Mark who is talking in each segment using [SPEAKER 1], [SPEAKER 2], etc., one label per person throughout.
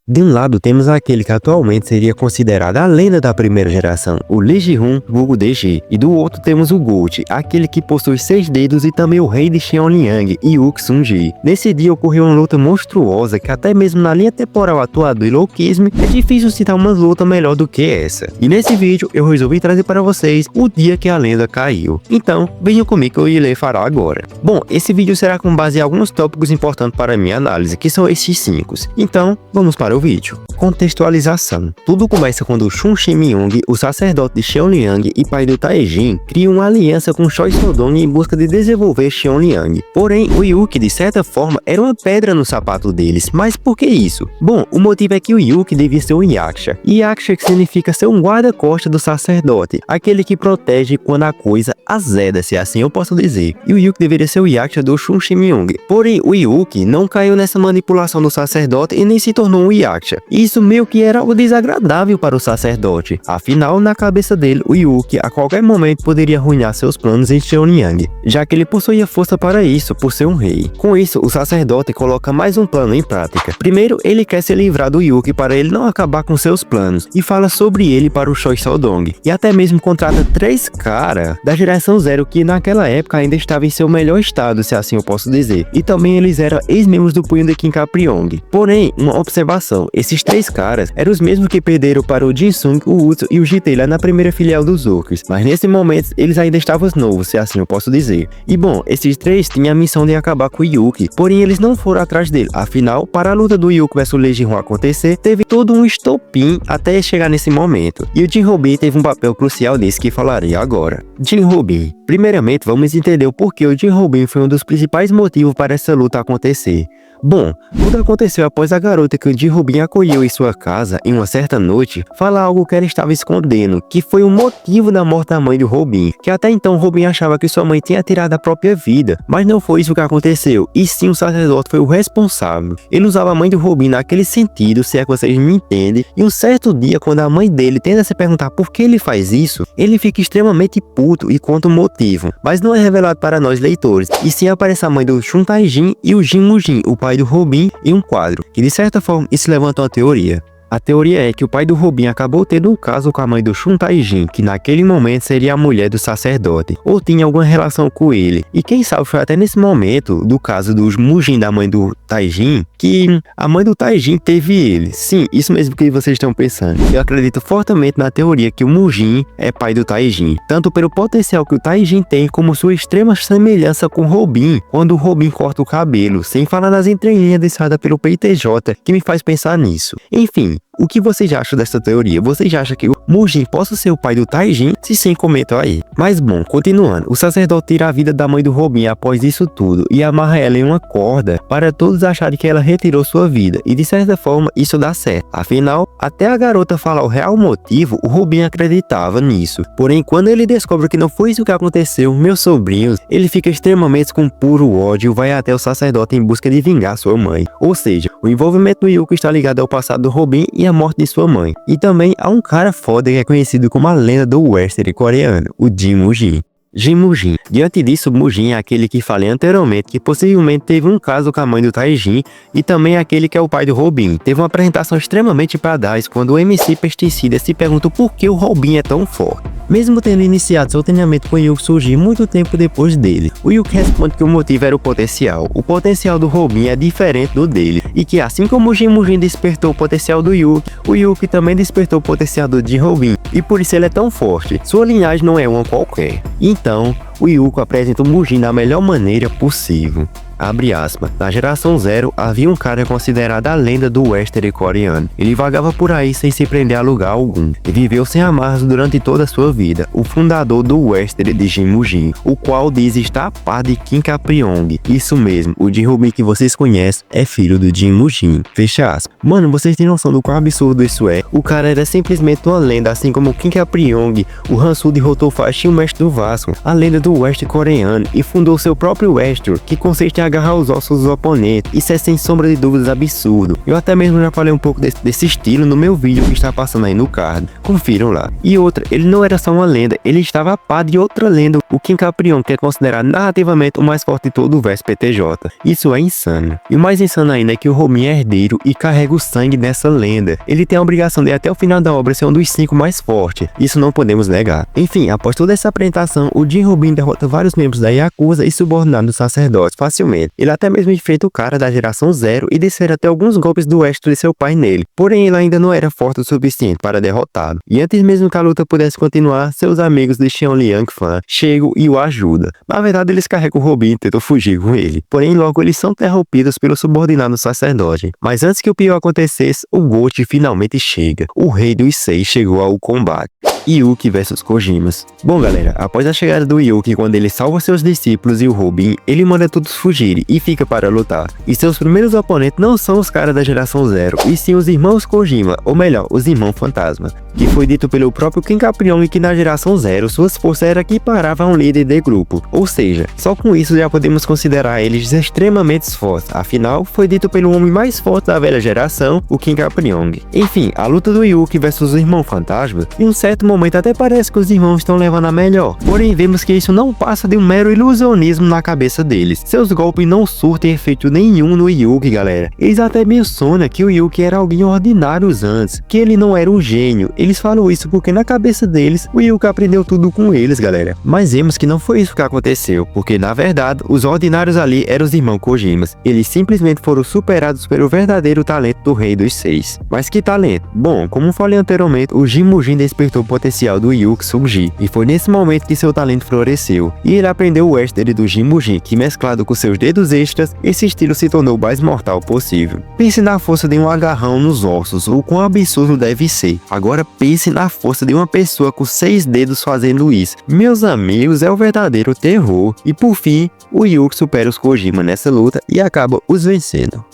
[SPEAKER 1] De um lado temos aquele que atualmente seria considerado a lenda da primeira geração, o Lee Ji-hoon, vulgo DG, e do outro temos o Gold, aquele que possui 6 dedos e também o rei de Cheonliang, Hyuk Sun-ji. Nesse dia ocorreu uma luta monstruosa que até mesmo na linha temporal atual do Ilokisme é difícil citar uma luta melhor do que essa. E nesse vídeo eu resolvi trazer para vocês o dia que a lenda caiu. Então venham comigo que eu irei falar agora. Bom, esse vídeo será com base em alguns tópicos importantes para a minha análise, que são esses 5. Então vamos para o vídeo. Contextualização. Tudo começa quando Shun Shimyong, o sacerdote de Cheonliang e pai do Taejin, cria uma aliança com Choi So-dong em busca de desenvolver Cheonliang. Porém, o Hyuk, de certa forma, era uma pedra no sapato deles. Mas por que isso? Bom, o motivo é que o Hyuk devia ser um Yaksha. E Yaksha significa ser um guarda-costas do sacerdote, aquele que protege quando a coisa azeda, se assim eu posso dizer. E o Hyuk deveria ser o Yaksha do Shun Shimyong. Porém, o Hyuk não caiu nessa manipulação do sacerdote e nem se tornou um Yaksha. Isso meio que era algo desagradável para o sacerdote. Afinal, na cabeça dele, o Hyuk a qualquer momento poderia arruinar seus planos em Cheonliang, já que ele possuía força para isso, por ser um rei. Com isso, o sacerdote coloca mais um plano em prática. Primeiro, ele quer se livrar do Hyuk para ele não acabar com seus planos, e fala sobre ele para o Choi So-dong, e até mesmo contrata 3 caras da geração Zero que naquela época ainda estava em seu melhor estado, se assim eu posso dizer, e também eles eram ex-membros do punho de Kim Kapryong. Porém, uma observação, esses 3 caras eram os mesmos que perderam para o Jin-sung, o Woo e o Ji-tae lá na primeira filial dos Orcs, mas nesse momento eles ainda estavam novos, se assim eu posso dizer. E bom, esses 3 tinham a missão de acabar com o Hyuk, porém eles não foram atrás dele. Afinal, para a luta do Hyuk vs Lee Ji-hoon acontecer, teve todo um estopim até chegar nesse momento. E o Jin-ho-bin teve um papel crucial nisso que falarei agora. Jin-ho-bin. Primeiramente, vamos entender o porquê o Jin-ho-bin foi um dos principais motivos para essa luta acontecer. Bom, tudo aconteceu após a garota que o Jin-ho-bin acolheu em sua casa em uma certa noite falar algo que ela estava escondendo, que foi o motivo da morte da mãe do Robin, que até então Robin achava que sua mãe tinha tirado a própria vida, mas não foi isso que aconteceu, e sim o sacerdote foi o responsável. Ele usava a mãe do Robin naquele sentido, se é que vocês me entendem, e um certo dia quando a mãe dele tenta se perguntar por que ele faz isso, ele fica extremamente puto e conta o motivo, mas não é revelado para nós leitores, e sim aparece a mãe do Shun Tae-jin e o Jin Moo-jin, o pai do Robin, em um quadro, que de certa forma isso levanta uma teoria. A teoria é que o pai do Robin acabou tendo um caso com a mãe do Shun Tae-jin, que naquele momento seria a mulher do sacerdote, ou tinha alguma relação com ele. E quem sabe foi até nesse momento, do caso dos Moo-jin da mãe do Tae-jin, que a mãe do Tae-jin teve ele. Sim, isso mesmo que vocês estão pensando. Eu acredito fortemente na teoria que o Moo-jin é pai do Tae-jin, tanto pelo potencial que o Tae-jin tem, como sua extrema semelhança com o Robin, quando o Robin corta o cabelo, sem falar das entrelinhas deixadas pelo PTJ, que me faz pensar nisso. Enfim, o que vocês acham dessa teoria? Vocês acham que o Moo-jin possa ser o pai do Tae-jin? Se sim, comentam aí. Mas bom, continuando. O sacerdote tira a vida da mãe do Robin após isso tudo e amarra ela em uma corda para todos acharem que ela retirou sua vida. E de certa forma, isso dá certo. Afinal, até a garota falar o real motivo, o Robin acreditava nisso. Porém, quando ele descobre que não foi isso que aconteceu, meus sobrinhos, ele fica extremamente com puro ódio e vai até o sacerdote em busca de vingar sua mãe. Ou seja, o envolvimento do Hyuk está ligado ao passado do Robin e a morte de sua mãe. E também há um cara foda que é conhecido como a lenda do western coreano, o Jin Moo-jin. Jin Moo-jin. Diante disso, Moo-jin é aquele que falei anteriormente que possivelmente teve um caso com a mãe do Tae-jin e também aquele que é o pai do Robin. Teve uma apresentação extremamente badass quando o MC Pesticida se pergunta por que o Robin é tão forte. Mesmo tendo iniciado seu treinamento com o Hyuk surgir muito tempo depois dele, o Hyuk responde que o motivo era o potencial. O potencial do Robin é diferente do dele, e que assim como o Jin Moo-jin despertou o potencial do Hyuk, o Hyuk também despertou o potencial do Jin Robin, e por isso ele é tão forte. Sua linhagem não é uma qualquer. Então, o Hyuk apresenta o Moo-jin da melhor maneira possível. Abre aspas. Na geração Zero, havia um cara considerado a lenda do western coreano. Ele vagava por aí sem se prender a lugar algum, e viveu sem amarras durante toda a sua vida. O fundador do western de Jin Moo-jin, o qual diz estar a par de Kim Kapryong. Isso mesmo, o Jin Robin que vocês conhecem é filho do Jin Moo-jin. Fecha aspas. Mano, vocês têm noção do quão absurdo isso é? O cara era simplesmente uma lenda, assim como Kim Kapryong, o Hansu derrotou o Faxin, o mestre do Vasco, a lenda do western coreano, e fundou seu próprio western, que consiste agarrar os ossos dos oponentes. Isso é sem sombra de dúvidas absurdo. Eu até mesmo já falei um pouco desse estilo no meu vídeo que está passando aí no card. Confiram lá. E outra, ele não era só uma lenda, ele estava a par de outra lenda, o King Caprion, que é considerado narrativamente o mais forte de todo o verso PTJ. Isso é insano. E o mais insano ainda é que o Robin é herdeiro e carrega o sangue dessa lenda. Ele tem a obrigação de até o final da obra ser um dos 5 mais fortes. Isso não podemos negar. Enfim, após toda essa apresentação, o Jin Rubin derrota vários membros da Yakuza e subordinados dos sacerdotes facilmente. Ele até mesmo enfrenta o cara da geração 0 e desfere até alguns golpes do extra de seu pai nele. Porém, ele ainda não era forte o suficiente para derrotá-lo. E antes mesmo que a luta pudesse continuar, seus amigos de Xianliang Fan chegam e o ajudam. Na verdade, eles carregam o Robin e tentam fugir com ele. Porém, logo eles são interrompidos pelo subordinado sacerdote. Mas antes que o pior acontecesse, o Gold finalmente chega. O rei dos 6 chegou ao combate. Yuki vs Kojimas. Bom galera, após a chegada do Yuki, quando ele salva seus discípulos e o Robin, ele manda todos fugirem e fica para lutar. E seus primeiros oponentes não são os caras da geração 0, e sim os irmãos Kojima, ou melhor, os irmãos Fantasma, que foi dito pelo próprio King Caprion que na geração 0 suas forças eram equiparáveis a um líder de grupo. Ou seja, só com isso já podemos considerar eles extremamente fortes, afinal foi dito pelo homem mais forte da velha geração, o King Caprion. Enfim, a luta do Yuki versus o irmão Fantasma, em um certo momento até parece que os irmãos estão levando a melhor, porém vemos que isso não passa de um mero ilusionismo na cabeça deles. Seus golpes não surtem efeito nenhum no Yuki, galera. Eles até mencionam que o Yuki era alguém ordinário antes, que ele não era um gênio. Eles falam isso porque na cabeça deles, o Yuki aprendeu tudo com eles, galera. Mas vemos que não foi isso que aconteceu, porque na verdade, os ordinários ali eram os irmãos Kojimas. Eles simplesmente foram superados pelo verdadeiro talento do Rei dos 6. Mas que talento? Bom, como falei anteriormente, o Jin Mujin despertou o potencial do Yuki surgir, e foi nesse momento que seu talento floresceu. E ele aprendeu o Ester do Jin Mujin, que mesclado com seus dedos extras, esse estilo se tornou o mais mortal possível. Pense na força de um agarrão nos ossos, o quão absurdo deve ser. Agora pense na força de uma pessoa com 6 dedos fazendo isso. Meus amigos, é o verdadeiro terror. E por fim, o Yuki supera os Kojima nessa luta e acaba os vencendo.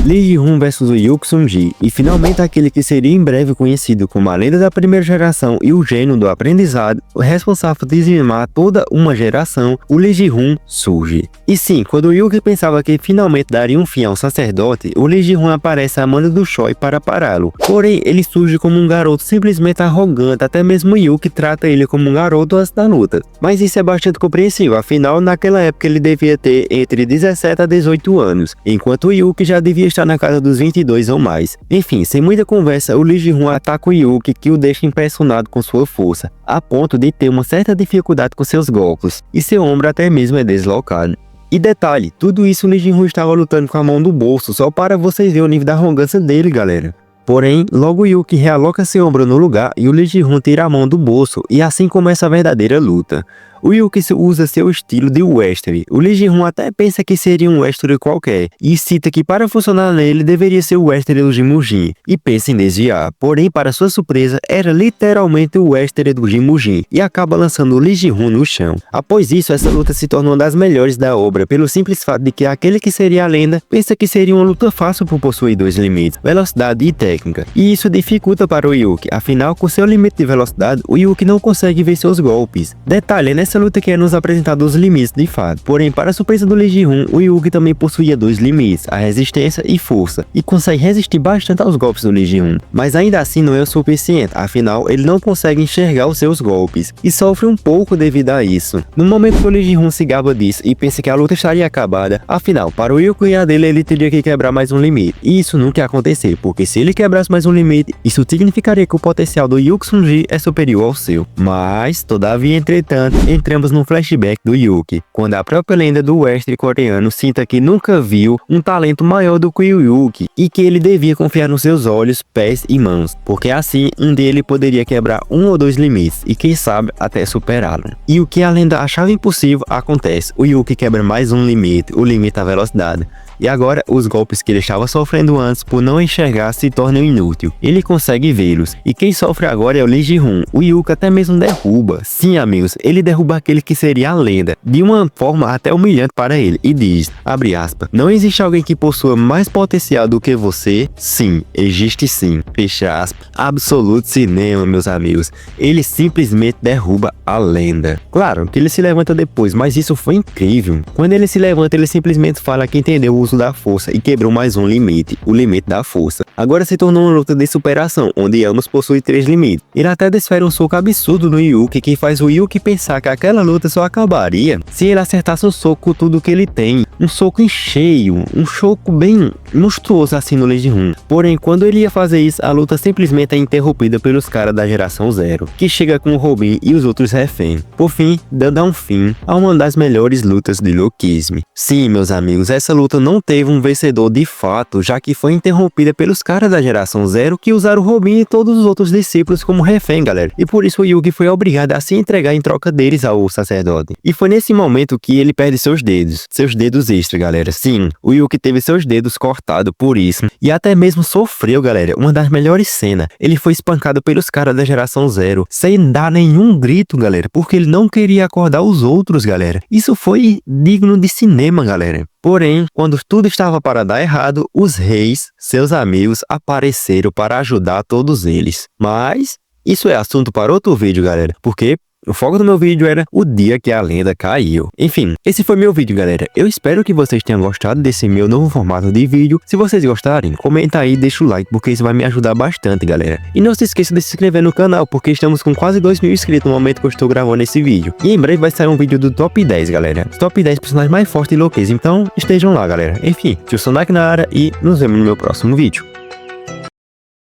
[SPEAKER 1] Lee Ji-hoon vs o Yuki Sun-ji, e finalmente aquele que seria em breve conhecido como a lenda da primeira geração e o gênio do aprendizado, o responsável por dizimar toda uma geração, o Lee Ji-hoon surge. E sim, quando o Yuki pensava que finalmente daria um fim ao sacerdote, o Lee Ji-hoon aparece a mando do Choi para pará-lo. Porém, ele surge como um garoto simplesmente arrogante, até mesmo o Yuki trata ele como um garoto antes da luta. Mas isso é bastante compreensível, afinal naquela época ele devia ter entre 17 a 18 anos, enquanto o Yuki já devia estar na casa dos 22 ou mais. Enfim, sem muita conversa, o Lee Ji-hoon ataca o Yuki, que o deixa impressionado com sua força, a ponto de ter uma certa dificuldade com seus golpes, e seu ombro até mesmo é deslocado. E detalhe, tudo isso o Lee Ji-hoon estava lutando com a mão do bolso, só para vocês verem o nível da arrogância dele, galera. Porém, logo o Yuki realoca seu ombro no lugar e o Lee Ji-hoon tira a mão do bolso, e assim começa a verdadeira luta. O Yuki usa seu estilo de western. O Lee Ji-hoon até pensa que seria um western qualquer, e cita que para funcionar nele deveria ser o western do Jin Mujin, e pensa em desviar. Porém, para sua surpresa, era literalmente o western do Jin Mujin, e acaba lançando o Lee Ji-hoon no chão. Após isso, essa luta se torna uma das melhores da obra, pelo simples fato de que aquele que seria a lenda pensa que seria uma luta fácil por possuir dois limites, velocidade e técnica. E isso dificulta para o Yuki, afinal com seu limite de velocidade, o Yuki não consegue ver seus golpes. Detalhe, nessa luta que é nos apresentado os limites de fato. Porém, para a surpresa do Lee Ji-hoon, o Yuki também possuía dois limites, a resistência e força, e consegue resistir bastante aos golpes do Lee Ji-hoon. Mas ainda assim não é o suficiente, afinal ele não consegue enxergar os seus golpes, e sofre um pouco devido a isso. No momento que o Lee Ji-hoon se gaba disso e pensa que a luta estaria acabada, afinal, para o Yuki ganhar dele ele teria que quebrar mais um limite, e isso nunca ia acontecer, porque se ele quebrasse mais um limite, isso significaria que o potencial do Yuki Sun-ji é superior ao seu. Mas, todavia, entretanto, entramos no flashback do Yuki, quando a própria lenda do western coreano cita que nunca viu um talento maior do que o Yuki, e que ele devia confiar nos seus olhos, pés e mãos, porque assim um dele poderia quebrar um ou dois limites, e quem sabe até superá-lo. E o que a lenda achava impossível acontece, o Yuki quebra mais um limite, o limite da velocidade. E agora, os golpes que ele estava sofrendo antes por não enxergar se tornam inúteis. Ele consegue vê-los. E quem sofre agora é o Lee Ji-hoon. O Yuka até mesmo derruba. Sim, amigos, ele derruba aquele que seria a lenda, de uma forma até humilhante para ele, e diz, abre aspas, não existe alguém que possua mais potencial do que você? Sim, existe sim. Fecha aspas. Absoluto cinema, meus amigos. Ele simplesmente derruba a lenda. Claro que ele se levanta depois, mas isso foi incrível. Quando ele se levanta, ele simplesmente fala que entendeu o uso da força e quebrou mais um limite, o limite da força. Agora se tornou uma luta de superação, onde ambos possuem 3 limites. Ele até desfere um soco absurdo no Yuki, que faz o Yuki pensar que aquela luta só acabaria se ele acertasse um soco com tudo que ele tem. Um soco em cheio, um soco bem monstruoso assim no Lee Ji-hoon. Porém, quando ele ia fazer isso, a luta simplesmente é interrompida pelos caras da geração Zero, que chega com o Robin e os outros reféns. Por fim, dando um fim a uma das melhores lutas de Lokisme. Sim, meus amigos, essa luta não teve um vencedor de fato, já que foi interrompida pelos caras da geração Zero, que usaram o Robin e todos os outros discípulos como refém, galera. E por isso o Yugi foi obrigado a se entregar em troca deles ao sacerdote. E foi nesse momento que ele perde seus dedos extra, galera. Sim, o Yugi teve seus dedos cortados por isso, e até mesmo sofreu, galera, uma das melhores cenas. Ele foi espancado pelos caras da geração Zero, sem dar nenhum grito, galera, porque ele não queria acordar os outros, galera. Isso foi digno de cinema, galera. Porém, quando tudo estava para dar errado, os reis, seus amigos, apareceram para ajudar todos eles. Mas isso é assunto para outro vídeo, galera, porque o foco do meu vídeo era o dia que a lenda caiu. Enfim, esse foi meu vídeo, galera. Eu espero que vocês tenham gostado desse meu novo formato de vídeo. Se vocês gostarem, comenta aí e deixa o like, porque isso vai me ajudar bastante, galera. E não se esqueça de se inscrever no canal, porque estamos com quase 2.000 inscritos no momento que eu estou gravando esse vídeo. E em breve vai sair um vídeo do Top 10, galera. Os Top 10 personagens mais fortes de Lokisme, então estejam lá, galera. Enfim, tio Sonak na área e nos vemos no meu próximo vídeo.